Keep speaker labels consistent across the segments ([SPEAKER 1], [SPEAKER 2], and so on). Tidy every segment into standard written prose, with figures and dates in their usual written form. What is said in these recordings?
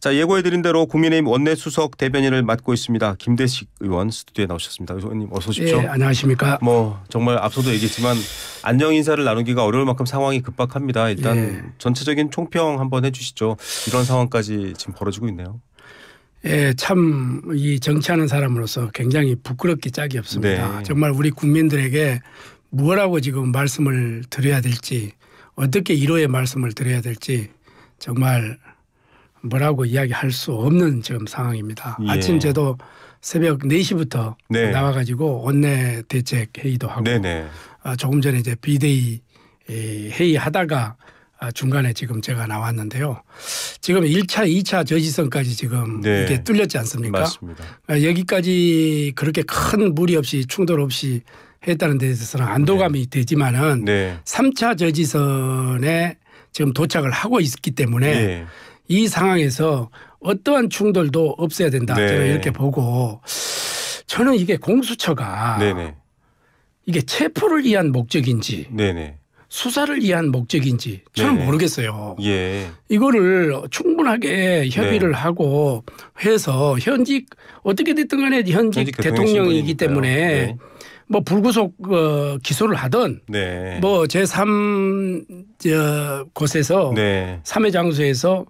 [SPEAKER 1] 자, 예고해드린 대로 국민의힘 원내수석 대변인을 맡고 있습니다. 김대식 의원 스튜디오에 나오셨습니다. 의원님 어서 오십시오.
[SPEAKER 2] 네, 안녕하십니까.
[SPEAKER 1] 정말 앞서도 얘기했지만 안녕 인사를 나누기가 어려울 만큼 상황이 급박합니다. 일단 전체적인 총평 한번 해주시죠. 이런 상황까지 지금 벌어지고 있네요.
[SPEAKER 2] 예, 참 이 정치하는 사람으로서 굉장히 부끄럽기 짝이 없습니다.
[SPEAKER 1] 네.
[SPEAKER 2] 정말 우리 국민들에게 뭐라고 지금 말씀을 드려야 될지, 어떻게 위로의 말씀을 드려야 될지 정말 뭐라고 이야기할 수 없는 지금 상황입니다.
[SPEAKER 1] 예.
[SPEAKER 2] 아침 저도 새벽 4시부터
[SPEAKER 1] 네.
[SPEAKER 2] 나와가지고 원내 대책 회의도 하고
[SPEAKER 1] 네네.
[SPEAKER 2] 조금 전에 이제 비대위 회의하다가 중간에 지금 제가 나왔는데요. 지금 1차, 2차 저지선까지 지금
[SPEAKER 1] 네.
[SPEAKER 2] 이게 뚫렸지 않습니까?
[SPEAKER 1] 맞습니다.
[SPEAKER 2] 여기까지 그렇게 큰 무리 없이 충돌 없이 했다는 데 대해서는 안도감이 되지만은
[SPEAKER 1] 네.
[SPEAKER 2] 3차 저지선에 지금 도착을 하고 있기 때문에
[SPEAKER 1] 네.
[SPEAKER 2] 이 상황에서 어떠한 충돌도 없어야 된다.
[SPEAKER 1] 네.
[SPEAKER 2] 저는 이렇게 보고 저는 이게 공수처가
[SPEAKER 1] 네네.
[SPEAKER 2] 이게 체포를 위한 목적인지
[SPEAKER 1] 네네.
[SPEAKER 2] 수사를 위한 목적인지 저는
[SPEAKER 1] 네네.
[SPEAKER 2] 모르겠어요.
[SPEAKER 1] 예.
[SPEAKER 2] 이거를 충분하게 협의를
[SPEAKER 1] 네.
[SPEAKER 2] 하고 해서 현직 어떻게 됐든 간에 현직 대통령이기 때문에
[SPEAKER 1] 네.
[SPEAKER 2] 뭐 불구속 기소를 하든
[SPEAKER 1] 네.
[SPEAKER 2] 뭐 제3 곳에서
[SPEAKER 1] 네.
[SPEAKER 2] 3회 장소에서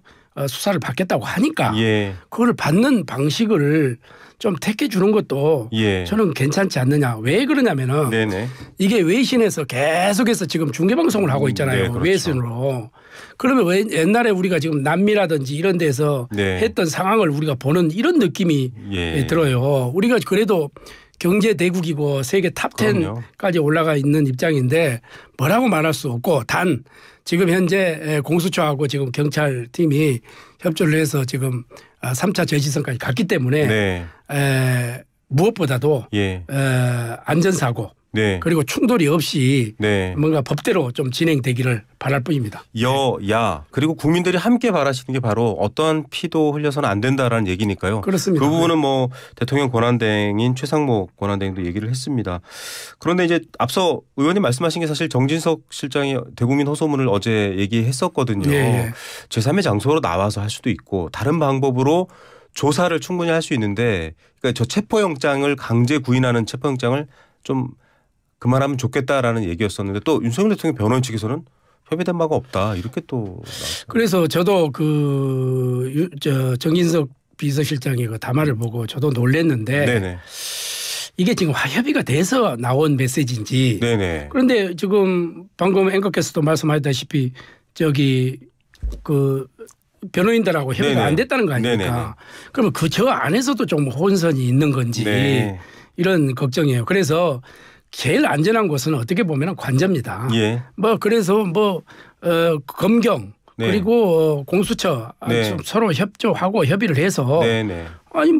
[SPEAKER 2] 수사를 받겠다고 하니까
[SPEAKER 1] 예.
[SPEAKER 2] 그걸 받는 방식을 좀 택해 주는 것도
[SPEAKER 1] 예.
[SPEAKER 2] 저는 괜찮지 않느냐. 왜 그러냐면은
[SPEAKER 1] 네네.
[SPEAKER 2] 이게 외신에서 계속해서 지금 중계방송을 하고 있잖아요.
[SPEAKER 1] 네, 그렇죠.
[SPEAKER 2] 외신으로. 그러면 왜 옛날에 우리가 지금 남미라든지 이런 데서
[SPEAKER 1] 네.
[SPEAKER 2] 했던 상황을 우리가 보는 이런 느낌이
[SPEAKER 1] 예.
[SPEAKER 2] 들어요. 우리가 그래도 경제 대국이고 세계 탑
[SPEAKER 1] 그럼요.
[SPEAKER 2] 10까지 올라가 있는 입장인데 뭐라고 말할 수 없고 단 지금 현재 공수처하고 지금 경찰팀이 협조를 해서 지금 3차 저지선까지 갔기 때문에
[SPEAKER 1] 네.
[SPEAKER 2] 무엇보다도
[SPEAKER 1] 예.
[SPEAKER 2] 안전사고
[SPEAKER 1] 네.
[SPEAKER 2] 그리고 충돌이 없이
[SPEAKER 1] 네.
[SPEAKER 2] 뭔가 법대로 좀 진행되기를 바랄 뿐입니다.
[SPEAKER 1] 여야 그리고 국민들이 함께 바라시는 게 바로 어떠한 피도 흘려서는 안 된다라는 얘기니까요.
[SPEAKER 2] 그렇습니다.
[SPEAKER 1] 그 부분은 뭐 대통령 권한대행인 최상목 권한대행도 얘기를 했습니다. 그런데 이제 앞서 의원님 말씀하신 게 사실 정진석 실장이 대국민 호소문을 어제 얘기했었거든요.
[SPEAKER 2] 예.
[SPEAKER 1] 제3의 장소로 나와서 할 수도 있고 다른 방법으로 조사를 충분히 할 수 있는데 그러니까 저 체포영장을 강제 구인하는 체포영장을 좀 그만하면 좋겠다라는 얘기였었는데 또 윤석열 대통령 변호인 측에서는 협의된 바가 없다 이렇게 또 나왔습니다.
[SPEAKER 2] 그래서 저도 정진석 비서실장의 그 담화를 보고 저도 놀랐는데
[SPEAKER 1] 네네.
[SPEAKER 2] 이게 지금 협의가 돼서 나온 메시지인지
[SPEAKER 1] 네네.
[SPEAKER 2] 그런데 지금 방금 앵커께서도 말씀하셨다시피 그 변호인들하고 협의가
[SPEAKER 1] 네네.
[SPEAKER 2] 안 됐다는 거 아닙니까?
[SPEAKER 1] 네네네.
[SPEAKER 2] 그러면 저 안에서도 좀 혼선이 있는 건지
[SPEAKER 1] 네.
[SPEAKER 2] 이런 걱정이에요. 그래서 제일 안전한 곳은 어떻게 보면 관저입니다.
[SPEAKER 1] 예.
[SPEAKER 2] 뭐 그래서 검경
[SPEAKER 1] 네.
[SPEAKER 2] 그리고 공수처
[SPEAKER 1] 네.
[SPEAKER 2] 서로 협조하고 협의를 해서
[SPEAKER 1] 네네.
[SPEAKER 2] 아니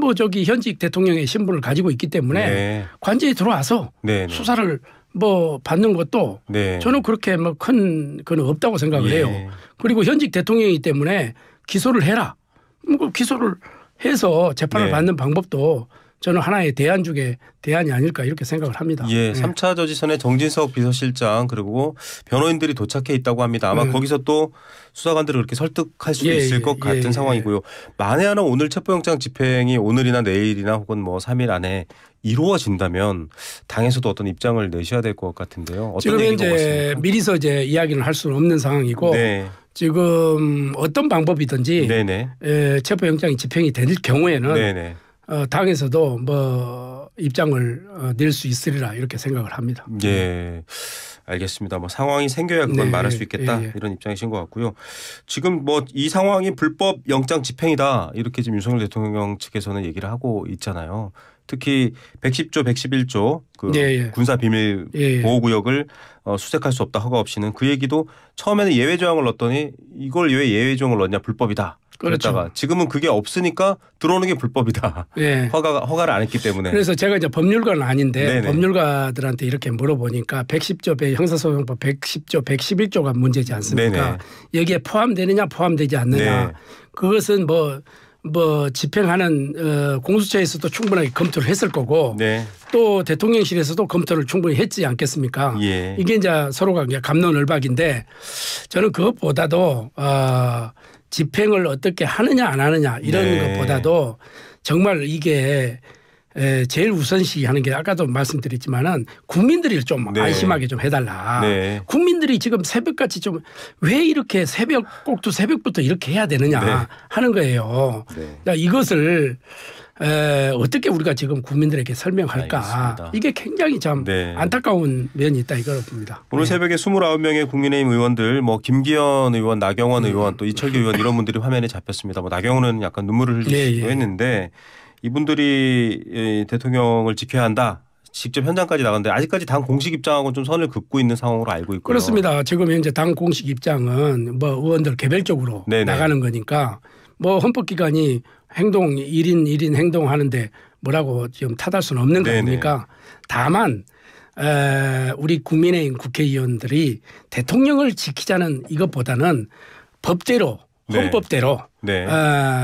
[SPEAKER 2] 현직 대통령의 신분을 가지고 있기 때문에
[SPEAKER 1] 네.
[SPEAKER 2] 관저에 들어와서
[SPEAKER 1] 네네.
[SPEAKER 2] 수사를 받는 것도
[SPEAKER 1] 네.
[SPEAKER 2] 저는 그렇게 큰 건 없다고 생각을
[SPEAKER 1] 예.
[SPEAKER 2] 해요. 그리고 현직 대통령이기 때문에 기소를 해라. 기소를 해서 재판을
[SPEAKER 1] 네.
[SPEAKER 2] 받는 방법도 저는 하나의 대안 중에 대안이 아닐까 이렇게 생각을 합니다.
[SPEAKER 1] 예,
[SPEAKER 2] 네.
[SPEAKER 1] 3차 저지선에 정진석 비서실장 그리고 변호인들이 도착해 있다고 합니다. 아마 거기서 또 수사관들을 그렇게 설득할 수도 있을 것 같은 상황이고요. 만에 하나 오늘 체포영장 집행이 오늘이나 내일이나 혹은 뭐 3일 안에 이루어진다면 당에서도 어떤 입장을 내셔야 될 것 같은데요. 어떤
[SPEAKER 2] 지금
[SPEAKER 1] 얘기가
[SPEAKER 2] 이제
[SPEAKER 1] 오갔습니까?
[SPEAKER 2] 미리서 이야기는 할 수는 없는 상황이고
[SPEAKER 1] 네.
[SPEAKER 2] 지금 어떤 방법이든지
[SPEAKER 1] 네네.
[SPEAKER 2] 체포영장이 집행이 될 경우에는
[SPEAKER 1] 네네.
[SPEAKER 2] 당에서도 입장을 낼 수 있으리라 이렇게 생각을 합니다.
[SPEAKER 1] 예. 알겠습니다. 상황이 생겨야 그건
[SPEAKER 2] 네.
[SPEAKER 1] 말할 수 있겠다 이런 입장이신 것 같고요. 지금 이 상황이 불법 영장 집행이다 이렇게 지금 윤석열 대통령 측에서는 얘기를 하고 있잖아요. 특히 110조, 111조 군사 비밀 보호구역을 수색할 수 없다 허가 없이는 그 얘기도 처음에는 예외 조항을 넣었더니 이걸 왜 예외 조항을 넣냐 불법이다. 그랬다가
[SPEAKER 2] 그렇죠.
[SPEAKER 1] 지금은 그게 없으니까 들어오는 게 불법이다.
[SPEAKER 2] 네.
[SPEAKER 1] 허가를 안 했기 때문에.
[SPEAKER 2] 그래서 제가 이제 법률가는 아닌데
[SPEAKER 1] 네네.
[SPEAKER 2] 법률가들한테 이렇게 물어보니까 110조 형사소송법 110조 111조가 문제지 않습니까?
[SPEAKER 1] 네네.
[SPEAKER 2] 여기에 포함되느냐 포함되지 않느냐.
[SPEAKER 1] 네.
[SPEAKER 2] 그것은 집행하는 공수처에서도 충분하게 검토를 했을 거고
[SPEAKER 1] 네.
[SPEAKER 2] 또 대통령실에서도 검토를 충분히 했지 않겠습니까?
[SPEAKER 1] 예.
[SPEAKER 2] 이게 이제 서로가 감론을박인데 저는 그것보다도 집행을 어떻게 하느냐 안 하느냐 이런
[SPEAKER 1] 네.
[SPEAKER 2] 것보다도 정말 이게 제일 우선시하는 게 아까도 말씀드렸지만은 국민들이 좀
[SPEAKER 1] 네.
[SPEAKER 2] 안심하게 좀 해달라.
[SPEAKER 1] 네.
[SPEAKER 2] 국민들이 지금 새벽같이 좀 왜 이렇게 꼭두 새벽부터 이렇게 해야 되느냐
[SPEAKER 1] 네.
[SPEAKER 2] 하는 거예요.
[SPEAKER 1] 네.
[SPEAKER 2] 그러니까 이것을 어떻게 우리가 지금 국민들에게 설명할까.
[SPEAKER 1] 알겠습니다.
[SPEAKER 2] 이게 굉장히 참
[SPEAKER 1] 네.
[SPEAKER 2] 안타까운 면이 있다 이걸 봅니다.
[SPEAKER 1] 오늘 새벽에 29명의 국민의힘 의원들 뭐 김기현 의원, 나경원 의원 또 이철규 의원 이런 분들이 화면에 잡혔습니다. 뭐 나경원은 약간 눈물을 흘리기도 했는데 이분들이 대통령을 지켜야 한다. 직접 현장까지 나갔는데 아직까지 당 공식 입장하고는 좀 선을 긋고 있는 상황으로 알고 있고요.
[SPEAKER 2] 그렇습니다. 지금 현재 당 공식 입장은 뭐 의원들 개별적으로
[SPEAKER 1] 네네.
[SPEAKER 2] 나가는 거니까 뭐 헌법기관이 행동 1인 행동하는데 뭐라고 지금 탓할 수는 없는 거 아닙니까? 다만 우리 국민의힘 국회의원들이 대통령을 지키자는 이것보다는 법대로 헌법대로
[SPEAKER 1] 네.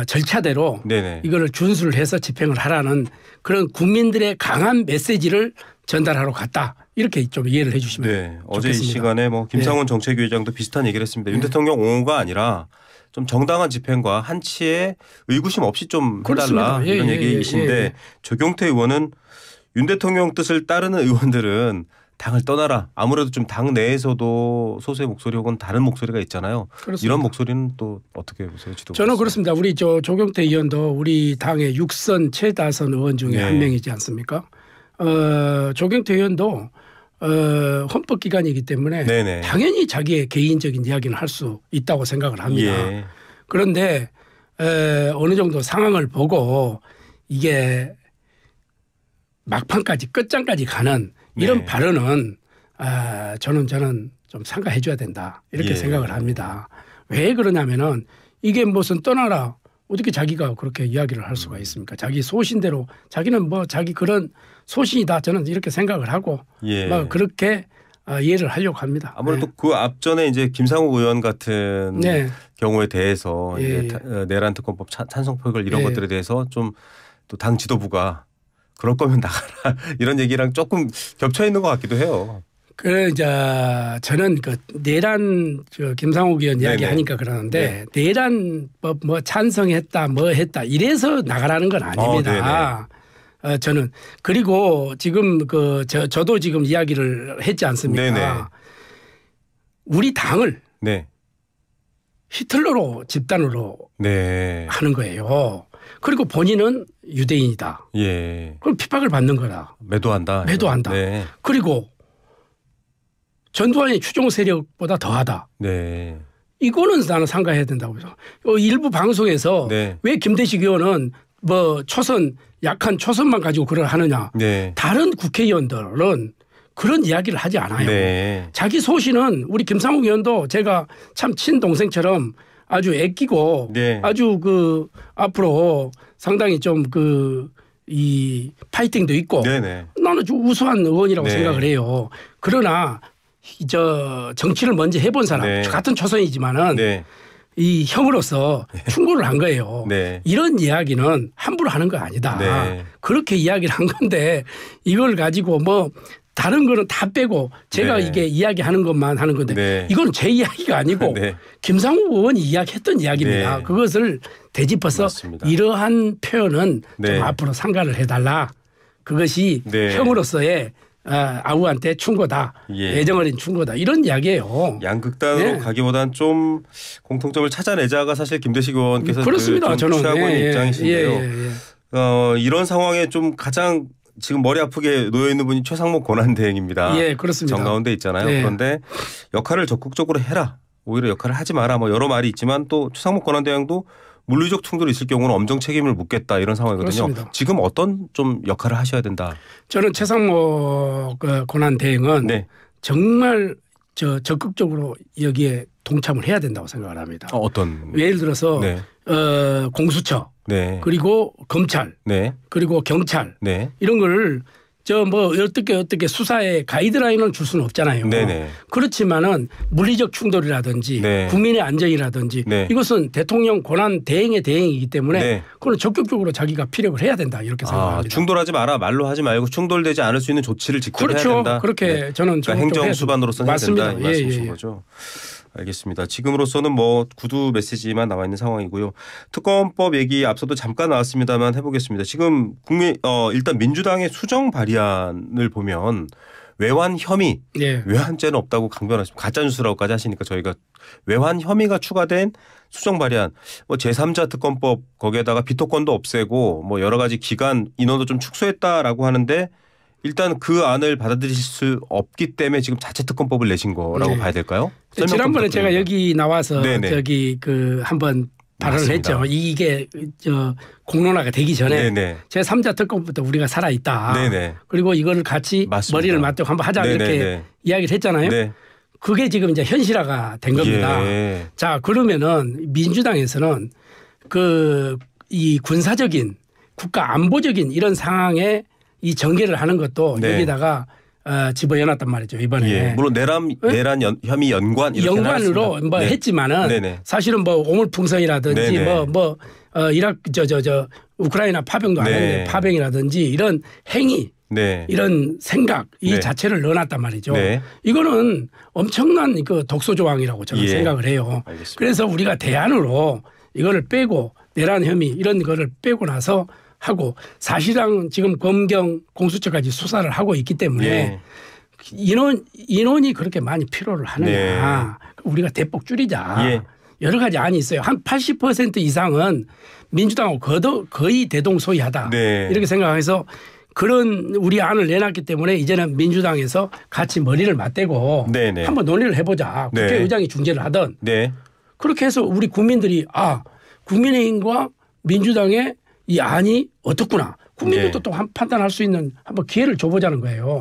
[SPEAKER 2] 절차대로
[SPEAKER 1] 네네.
[SPEAKER 2] 이거를 준수를 해서 집행을 하라는 그런 국민들의 강한 메시지를 전달하러 갔다. 이렇게 좀 이해를 해 주시면 좋겠습니다.
[SPEAKER 1] 어제 이 시간에 뭐 김상훈 정책위 의장도 비슷한 얘기를 했습니다. 윤 대통령 옹호가 아니라 좀 정당한 집행과 한치의 의구심 없이 좀 해달라 이런 얘기이신데 조경태 의원은 윤 대통령 뜻을 따르는 의원들은 당을 떠나라. 아무래도 좀 당 내에서도 소수의 목소리 혹은 다른 목소리가 있잖아요.
[SPEAKER 2] 그렇습니다.
[SPEAKER 1] 이런 목소리는 또 어떻게 보세요?
[SPEAKER 2] 저는 그렇습니다. 우리 조경태 의원도 우리 당의 6선 최다선 의원 중에 한 명이지 않습니까? 조경태 의원도 헌법기관이기 때문에
[SPEAKER 1] 네네.
[SPEAKER 2] 당연히 자기의 개인적인 이야기는 할 수 있다고 생각을 합니다. 그런데 어느 정도 상황을 보고 이게 막판까지 끝장까지 가는 이런 발언은 저는 좀 삼가해 줘야 된다 이렇게 생각을 합니다. 왜 그러냐면은 이게 무슨 떠나라 어떻게 자기가 그렇게 이야기를 할 수가 있습니까? 자기 소신대로 자기는 뭐 자기 그런 소신이다 저는 이렇게 생각을 하고 뭐 그렇게 이해를 하려고 합니다.
[SPEAKER 1] 아무래도 그 앞전에 이제 김상욱 의원 같은 경우에 대해서 내란 특검법 찬성 표결 이런 것들에 대해서 좀 또 당 지도부가 그럴 거면 나가라 이런 얘기랑 조금 겹쳐 있는 것 같기도 해요.
[SPEAKER 2] 이제 저는 그 내란 김상욱 의원 이야기 하니까 그러는데 내란법 뭐 찬성했다 뭐 했다 이래서 나가라는 건 아닙니다. 저는 그리고 지금 저도 지금 이야기를 했지 않습니까? 우리 당을 히틀러로 집단으로 하는 거예요. 그리고 본인은 유대인이다. 그럼 핍박을 받는 거다.
[SPEAKER 1] 매도한다.
[SPEAKER 2] 그리고 전두환의 추종 세력보다 더하다. 이거는 나는 삼가해야 된다고 해서 일부 방송에서 왜 김대식 의원은 뭐 약한 초선만 가지고 그걸 하느냐. 다른 국회의원들은 그런 이야기를 하지 않아요. 자기 소신은 우리 김상욱 의원도 제가 참 친동생처럼 아주 애끼고 아주 앞으로 상당히 좀 이 파이팅도 있고 나는 좀 우수한 의원이라고 생각을 해요. 그러나 정치를 먼저 해본 사람 같은 초선이지만은 이 형으로서 충고를 한 거예요. 이런 이야기는 함부로 하는 거 아니다. 그렇게 이야기를 한 건데 이걸 가지고 뭐 다른 거는 다 빼고 제가 이게 이야기하는 것만 하는 건데 이건 제 이야기가 아니고 김상욱 의원이 이야기했던 이야기입니다. 그것을 되짚어서 이러한 표현은 좀 앞으로 상가를 해달라. 그것이 형으로서의 아우한테 충고다. 애정어린 충고다. 이런 이야기예요.
[SPEAKER 1] 양극단으로 가기보다는 좀 공통점을 찾아내자가 사실 김대식 의원께서
[SPEAKER 2] 그렇습니다.
[SPEAKER 1] 좀 취하고 있는 입장이신데요. 이런 상황에 좀 가장 지금 머리 아프게 놓여 있는 분이 최상목 권한대행입니다.
[SPEAKER 2] 그렇습니다.
[SPEAKER 1] 정가운데 있잖아요. 그런데 역할을 적극적으로 해라. 오히려 역할을 하지 마라. 뭐 여러 말이 있지만 또 최상목 권한대행도 물리적 충돌이 있을 경우는 엄정 책임을 묻겠다 이런 상황이거든요.
[SPEAKER 2] 그렇습니다.
[SPEAKER 1] 지금 어떤 좀 역할을 하셔야 된다.
[SPEAKER 2] 저는 최상목 권한대행은 정말 적극적으로 여기에 동참을 해야 된다고 생각을 합니다.
[SPEAKER 1] 어떤?
[SPEAKER 2] 예를 들어서 공수처 그리고 검찰 그리고 경찰 이런 걸 어떻게 수사에 가이드라인을 줄 수는 없잖아요. 그렇지만은 물리적 충돌이라든지 국민의 안전이라든지 이것은 대통령 권한 대행의 대행이기 때문에 그건 적극적으로 자기가 피력을 해야 된다 이렇게 생각합니다.
[SPEAKER 1] 충돌하지 마라 말로 하지 말고 충돌되지 않을 수 있는 조치를 직접 해야 된다.
[SPEAKER 2] 그렇게 저는
[SPEAKER 1] 그러니까 행정 수반으로서 해야 된다 이 말씀이신 거죠. 알겠습니다. 지금으로서는 뭐 구두 메시지만 남아 있는 상황이고요. 특검법 얘기 앞서도 잠깐 나왔습니다만 해보겠습니다. 지금 일단 민주당의 수정 발의안을 보면 외환 혐의,
[SPEAKER 2] 예.
[SPEAKER 1] 외환죄는 없다고 강변하십니다. 가짜 뉴스라고까지 하시니까 저희가 외환 혐의가 추가된 수정 발의안, 뭐 제3자 특검법 거기에다가 비토권도 없애고 뭐 여러 가지 기간 인원도 좀 축소했다라고 하는데. 일단 그 안을 받아들이실 수 없기 때문에 지금 자체 특검법을 내신 거라고 봐야 될까요?
[SPEAKER 2] 지난번에 제가 여기 나와서 저기 한번 발언을 했죠. 이게 공론화가 되기 전에 제3자 특검부터 우리가 살아 있다. 그리고 이거를 같이 맞습니다. 머리를 맞대고 한번 하자 이렇게 이야기를 했잖아요. 그게 지금 이제 현실화가 된 겁니다. 자, 그러면은 민주당에서는 이 군사적인 국가 안보적인 이런 상황에 이 전개를 하는 것도 여기다가 집어넣었단 말이죠 이번에.
[SPEAKER 1] 물론 내란 혐의
[SPEAKER 2] 연관으로 뭐 했지만은 사실은 뭐 오물풍성이라든지 이라크 우크라이나 파병도 안 했는데 파병이라든지 이런 행위. 이런 생각 이 자체를 넣어놨단 말이죠. 이거는 엄청난 그 독소 조항이라고 저는 생각을 해요. 알겠습니다. 그래서 우리가 대안으로 이거를 빼고 내란 혐의 이런 거를 빼고 나서 하고 사실상 지금 검경 공수처까지 수사를 하고 있기 때문에 인원이 그렇게 많이 필요를 하느냐. 우리가 대폭 줄이자. 여러 가지 안이 있어요. 한 80% 이상은 민주당하고 거의 대동소이하다. 이렇게 생각해서 그런 우리 안을 내놨기 때문에 이제는 민주당에서 같이 머리를 맞대고 한번 논의를 해보자. 국회의장이 중재를 하던 그렇게 해서 우리 국민들이 국민의힘과 민주당의 이 안이 어떻구나. 국민들도 또 판단할 수 있는 한번 기회를 줘보자는 거예요.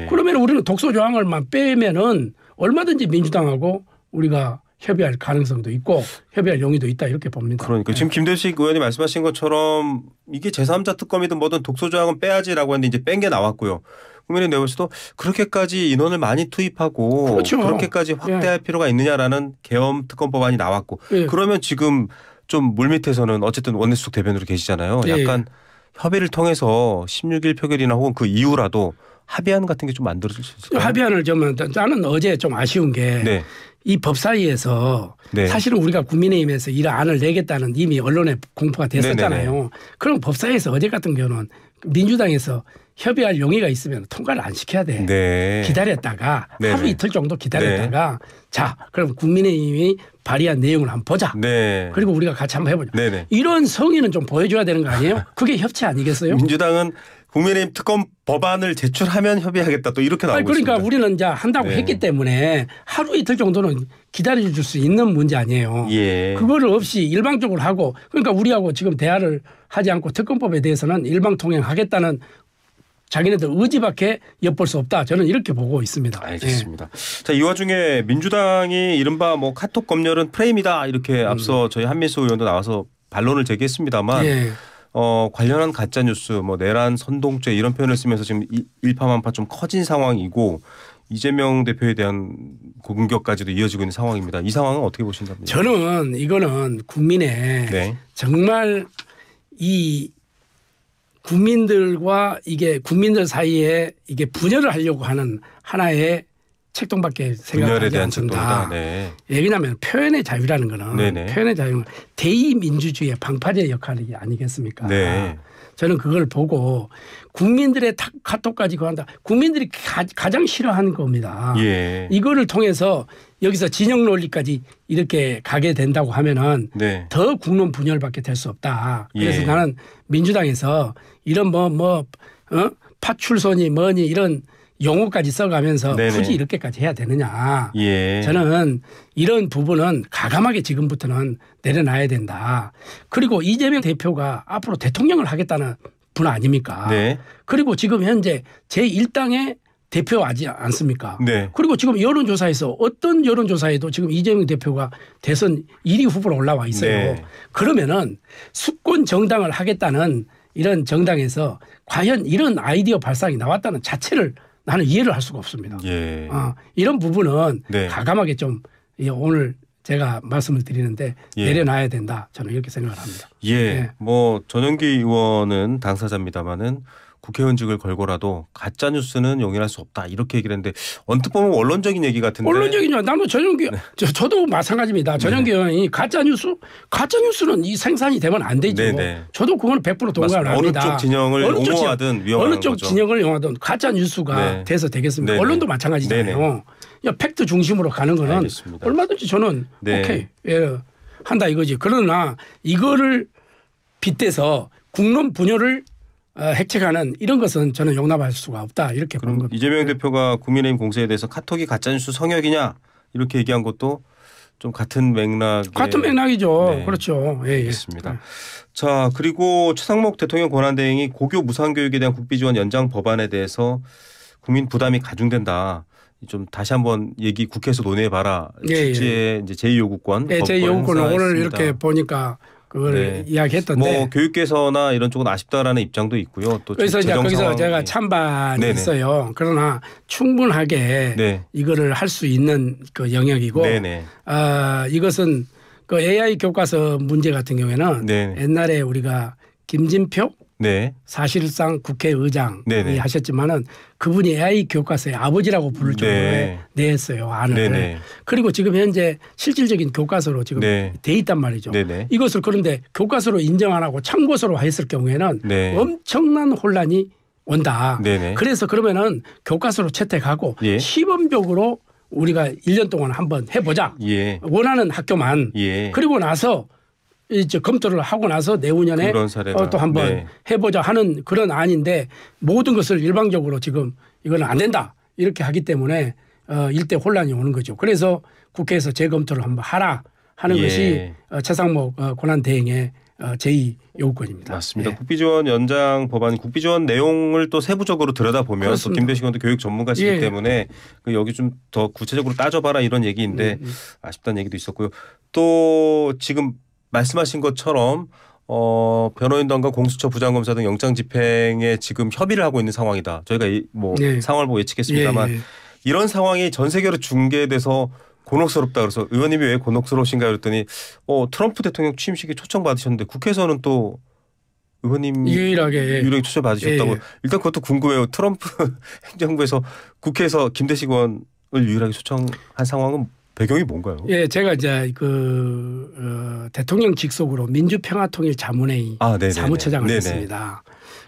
[SPEAKER 2] 그러면 우리는 독소 조항을만 빼면은 얼마든지 민주당하고 우리가 협의할 가능성도 있고 협의할 용의도 있다 이렇게 봅니다.
[SPEAKER 1] 그러니까 지금 김대식 의원이 말씀하신 것처럼 이게 제3자 특검이든 뭐든 독소 조항은 빼야지라고 했는데 이제 뺀 게 나왔고요. 국민의 내부에서도 그렇게까지 인원을 많이 투입하고 그렇게까지 확대할 필요가 있느냐라는 계엄 특검법안이 나왔고 그러면 지금 좀 물밑에서는 어쨌든 원내수석 대변으로 계시잖아요. 약간 협의를 통해서 16일 표결이나 혹은 그 이후라도 합의안 같은 게 좀 만들어질 수 있을까요?
[SPEAKER 2] 합의안을 좀 나는 어제 좀 아쉬운 게 이 법사위에서 사실은 우리가 국민의힘에서 이 안을 내겠다는 이미 언론에 공포가 됐었잖아요. 그럼 법사위에서 어제 같은 경우는 민주당에서 협의할 용의가 있으면 통과를 안 시켜야 돼. 기다렸다가 하루 이틀 정도 기다렸다가 자 그럼 국민의힘이 발의한 내용을 한번 보자. 그리고 우리가 같이 한번 해보자. 이런 성의는 좀 보여줘야 되는 거 아니에요? 그게 협치 아니겠어요?
[SPEAKER 1] 민주당은 국민의힘 특검 법안을 제출하면 협의하겠다 또 이렇게 나오고
[SPEAKER 2] 그러니까
[SPEAKER 1] 있습니다.
[SPEAKER 2] 우리는 이제 한다고 했기 때문에 하루 이틀 정도는 기다려줄 수 있는 문제 아니에요. 그거를 없이 일방적으로 하고 그러니까 우리하고 지금 대화를 하지 않고 특검법에 대해서는 일방통행하겠다는 자기네들 의지밖에 엿볼 수 없다. 저는 이렇게 보고 있습니다.
[SPEAKER 1] 알겠습니다. 자, 이 와중에 민주당이 이른바 뭐 카톡 검열은 프레임이다 이렇게 앞서 저희 한민수 의원도 나와서 반론을 제기했습니다만 관련한 가짜 뉴스, 뭐 내란 선동죄 이런 표현을 쓰면서 지금 일파만파 좀 커진 상황이고 이재명 대표에 대한 공격까지도 이어지고 있는 상황입니다. 이 상황은 어떻게 보신답니까?
[SPEAKER 2] 저는 이거는 국민의 정말 이 국민들과 이게 국민들 사이에 이게 분열을 하려고 하는 하나의 책동밖에 생각하지 않습니다. 왜냐하면 표현의 자유라는 거는 표현의 자유는 대의민주주의의 방파제 역할이 아니겠습니까? 저는 그걸 보고 국민들의 카톡까지 그한다. 국민들이 가장 싫어하는 겁니다. 이거를 통해서 여기서 진영 논리까지 이렇게 가게 된다고 하면은 더 국론 분열밖에 될 수 없다. 그래서 나는 민주당에서 이런 파출소니 뭐니 이런 용어까지 써가면서 굳이 이렇게까지 해야 되느냐. 저는 이런 부분은 가감하게 지금부터는 내려놔야 된다. 그리고 이재명 대표가 앞으로 대통령을 하겠다는 분 아닙니까? 그리고 지금 현재 제1당의 대표하지 않습니까? 그리고 지금 여론조사에서 어떤 여론조사에도 지금 이재명 대표가 대선 1위 후보로 올라와 있어요. 그러면은 수권 정당을 하겠다는 이런 정당에서 과연 이런 아이디어 발상이 나왔다는 자체를 나는 이해를 할 수가 없습니다. 이런 부분은 가감하게 좀 오늘 제가 말씀을 드리는데 내려놔야 된다. 저는 이렇게 생각을 합니다.
[SPEAKER 1] 뭐 전용기 의원은 당사자입니다마는 국회의원직을 걸고라도 가짜 뉴스는 용인할 수 없다 이렇게 얘기를 했는데 언뜻 보면 원론적인 얘기 같은데.
[SPEAKER 2] 원론적이냐? 나는 전용기
[SPEAKER 1] 네.
[SPEAKER 2] 저도 마찬가지입니다. 전용기 의원이 가짜 뉴스는 이 생산이 되면 안 되죠.
[SPEAKER 1] 네네.
[SPEAKER 2] 저도 그건 100% 동감을 합니다.
[SPEAKER 1] 어느 쪽 진영을 옹호하든 위험한
[SPEAKER 2] 어느 쪽
[SPEAKER 1] 거죠.
[SPEAKER 2] 진영을 옹호하든 가짜 뉴스가
[SPEAKER 1] 네.
[SPEAKER 2] 돼서 되겠습니다.
[SPEAKER 1] 네네.
[SPEAKER 2] 언론도 마찬가지잖아요. 야, 팩트 중심으로 가는 거는
[SPEAKER 1] 알겠습니다.
[SPEAKER 2] 얼마든지 저는
[SPEAKER 1] 네.
[SPEAKER 2] 오케이 한다 이거지. 그러나 이거를 빗대서 국론 분열을 획책하는 이런 것은 저는 용납할 수가 없다 이렇게 보는 겁니다.
[SPEAKER 1] 이재명 대표가 국민의힘 공세에 대해서 카톡이 가짜뉴스 성역이냐 이렇게 얘기한 것도 좀 같은
[SPEAKER 2] 맥락이죠.
[SPEAKER 1] 네.
[SPEAKER 2] 그렇죠. 예,
[SPEAKER 1] 알겠습니다. 예. 자 그리고 최상목 대통령 권한대행이 고교 무상교육에 대한 국비지원 연장 법안에 대해서 국민 부담이 가중된다. 좀 다시 한번 얘기 국회에서 논의해봐라. 실제 이제 제2요구권.
[SPEAKER 2] 네, 제2요구권을 오늘 이렇게 보니까 그걸 이야기했던데.
[SPEAKER 1] 뭐 교육계에서나 이런 쪽은 아쉽다라는 입장도 있고요. 또
[SPEAKER 2] 그래서 이제 거기서 제가 찬반이
[SPEAKER 1] 네네.
[SPEAKER 2] 있어요. 그러나 충분하게 이거를 할 수 있는 그 영역이고, 이것은 그 AI 교과서 문제 같은 경우에는 옛날에 우리가 김진표 사실상 국회의장이 하셨지만은 그분이 AI 교과서의 아버지라고 부를 정도로 냈어요. 안을. 그리고 지금 현재 실질적인 교과서로 지금 돼 있단 말이죠. 이것을 그런데 교과서로 인정 안 하고 참고서로 했을 경우에는 엄청난 혼란이 온다. 그래서 그러면은 교과서로 채택하고 시범적으로 우리가 1년 동안 한번 해보자. 원하는 학교만. 그리고 나서 이제 검토를 하고 나서 내후년에 또 한번 해보자 하는 그런 안인데 모든 것을 일방적으로 지금 이거는 안 된다 이렇게 하기 때문에 일대 혼란이 오는 거죠. 그래서 국회에서 재검토를 한번 하라 하는 것이 최상목 권한대행의 제2요구권입니다.
[SPEAKER 1] 맞습니다. 국비지원 연장 법안 국비지원 내용을 또 세부적으로 들여다보면 또 김대식 의원도 교육 전문가시기 때문에 여기 좀 더 구체적으로 따져봐라 이런 얘기인데 아쉽다는 얘기도 있었고요. 또 지금 말씀하신 것처럼 변호인단과 공수처 부장검사 등 영장 집행에 지금 협의를 하고 있는 상황이다. 저희가 뭐 상황을 보고 예측했습니다만 이런 상황이 전 세계로 중계돼서 곤혹스럽다. 그래서 의원님이 왜 곤혹스러우신가 그랬더니 트럼프 대통령 취임식에 초청받으셨는데 국회에서는 또 의원님 유일하게 초청 받으셨다고. 일단 그것도 궁금해요. 트럼프 행정부에서 국회에서 김대식 의원을 유일하게 초청한 상황은 배경이 뭔가요?
[SPEAKER 2] 제가 이제 대통령 직속으로 민주평화통일자문회의 사무처장을 했습니다.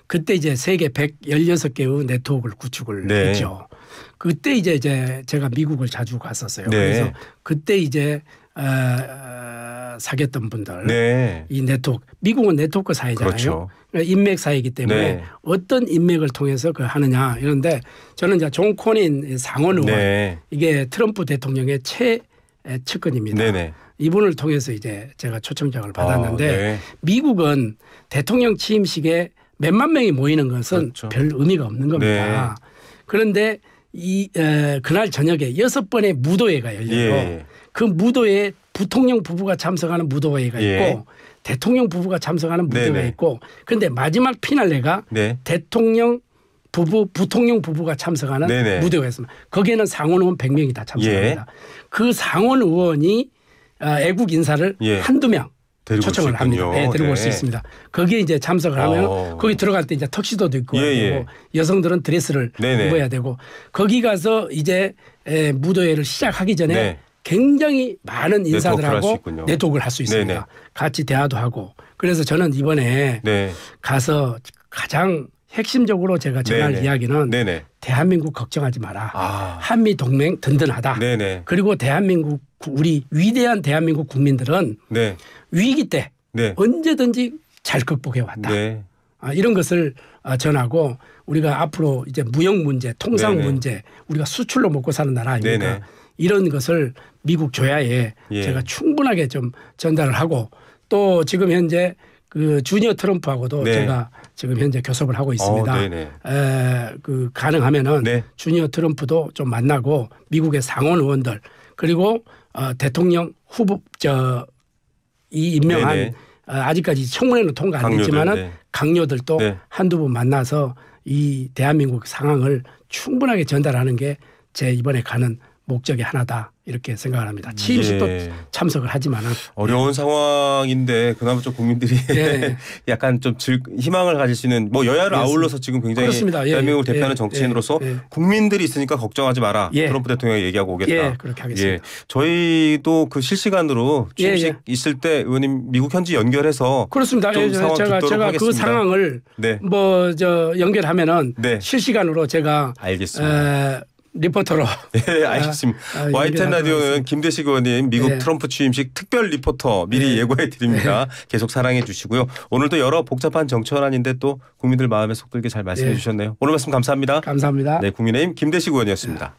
[SPEAKER 2] 그때 이제 세계 116개의 네트워크를 구축을 했죠. 그때 이제 제가 미국을 자주 갔었어요. 그래서 그때 이제 사귀었던 분들 이 네트워크 미국은 네트워크 사회잖아요. 그렇죠. 인맥 사회이기 때문에 어떤 인맥을 통해서 그 하느냐 이런데 저는 이제 존 코닌 상원 의원 이게 트럼프 대통령의 최측근입니다. 이분을 통해서 이제 제가 초청장을 받았는데 미국은 대통령 취임식에 몇만 명이 모이는 것은 별 의미가 없는 겁니다. 그런데 그날 저녁에 6번의 무도회가 열려요. 그 무도회에 부통령 부부가 참석하는 무도회가 있고 대통령 부부가 참석하는 무도회가 있고 그런데 마지막 피날레가 대통령 부부 부통령 부부가 참석하는 무도회가 있습니다. 거기에는 상원 의원 100명이 다 참석합니다. 그 상원 의원이 애국 인사를 한두 명 초청을 합니다. 데리고 올 수 있습니다. 거기에 이제 참석을 하면 거기 들어갈 때 이제 턱시도도 입고 되고 여성들은 드레스를 입어야 되고 거기 가서 이제 무도회를 시작하기 전에 굉장히 많은 인사들하고 네트워크를 할 수 있습니다. 같이 대화도 하고 그래서 저는 이번에 가서 가장 핵심적으로 제가 전할 이야기는 대한민국 걱정하지 마라. 한미 동맹 든든하다. 그리고 대한민국 우리 위대한 대한민국 국민들은 위기 때 언제든지 잘 극복해 왔다. 이런 것을 전하고 우리가 앞으로 이제 무역 문제, 통상 문제, 우리가 수출로 먹고 사는 나라 아닙니까? 이런 것을 미국 조야에 제가 충분하게 좀 전달을 하고 또 지금 현재 그 주니어 트럼프하고도 제가 지금 현재 교섭을 하고 있습니다. 그 가능하면은 주니어 트럼프도 좀 만나고 미국의 상원 의원들 그리고 대통령 후보 이 임명한 아직까지 청문회는 통과 안 됐지만은 강요들도 한두 번 만나서 이 대한민국 상황을 충분하게 전달하는 게 제 이번에 가는 목적이 하나다 이렇게 생각을 합니다. 취임식도 참석을 하지만은
[SPEAKER 1] 어려운 상황인데 그나마 좀 국민들이 약간 좀 희망을 가질 수 있는 뭐 여야를 아울러서 지금 굉장히 그렇습니다. 대한민국을 대표하는 정치인으로서 국민들이 있으니까 걱정하지 마라. 트럼프 대통령이 얘기하고 오겠다.
[SPEAKER 2] 그렇게 하겠습니다.
[SPEAKER 1] 저희도 그 실시간으로 취임식 있을 때 의원님 미국 현지 연결해서
[SPEAKER 2] 그렇습니다.
[SPEAKER 1] 좀 상황
[SPEAKER 2] 제가 그 상황을 연결하면은 실시간으로 제가
[SPEAKER 1] 알겠습니다.
[SPEAKER 2] 리포터로.
[SPEAKER 1] 네, 알겠습니다. YTN 라디오는 김대식 의원님 미국 트럼프 취임식 특별 리포터 미리 예고해 드립니다. 계속 사랑해 주시고요. 오늘도 여러 복잡한 정치현안인데 또 국민들 마음에 속 들게 잘 말씀해 주셨네요. 오늘 말씀 감사합니다.
[SPEAKER 2] 감사합니다.
[SPEAKER 1] 네, 국민의힘 김대식 의원이었습니다.